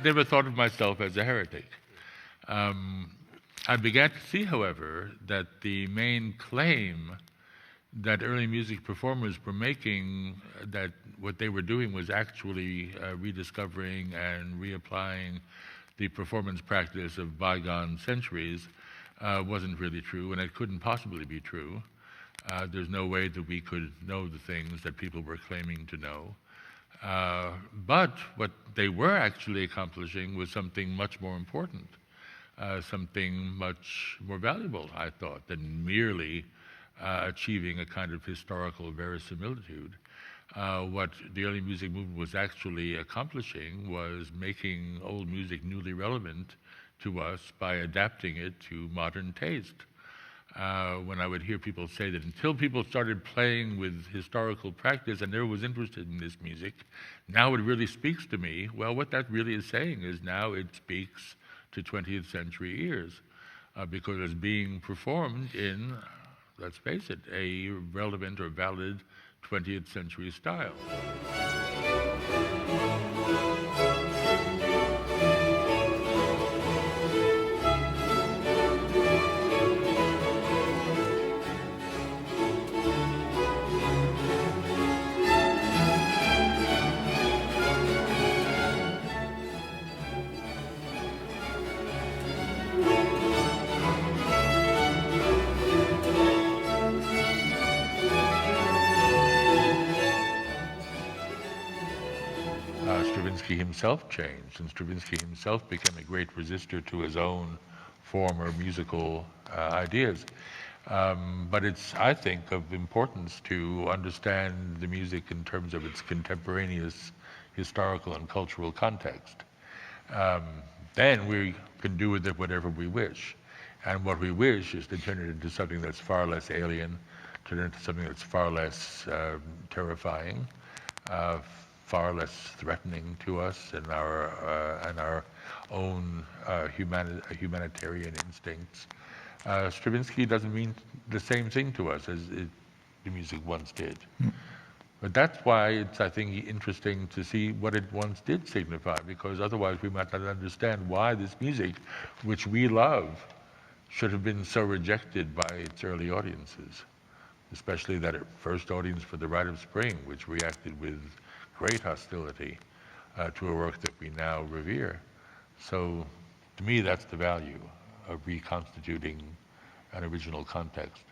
never thought of myself as a heretic. Um, I began to see, however, that the main claim that early music performers were making, that what they were doing was actually rediscovering and reapplying the performance practice of bygone centuries, wasn't really true, and it couldn't possibly be true. There's no way that we could know the things that people were claiming to know. But what they were actually accomplishing was something much more important, something much more valuable, I thought, than merely achieving a kind of historical verisimilitude. What the early music movement was actually accomplishing was making old music newly relevant to us by adapting it to modern taste. When I would hear people say that until people started playing with historical practice, I never was interested in this music, now it really speaks to me. Well, what that really is saying is now it speaks to 20th century ears, because it's being performed in, let's face it, a relevant or valid 20th century style. Stravinsky himself changed, and Stravinsky himself became a great resistor to his own former musical ideas. But it's, I think, of importance to understand the music in terms of its contemporaneous historical and cultural context. Um, then we can do with it whatever we wish. And what we wish is to turn it into something that's far less alien, turn it into something that's far less terrifying, uh, far less threatening to us and our own humanitarian instincts. Stravinsky doesn't mean the same thing to us as the music once did. But that's why it's, I think, interesting to see what it once did signify, because otherwise we might not understand why this music, which we love, should have been so rejected by its early audiences, especially that first audience for The Rite of Spring, which reacted with great hostility to a work that we now revere. So to me, that's the value of reconstituting an original context.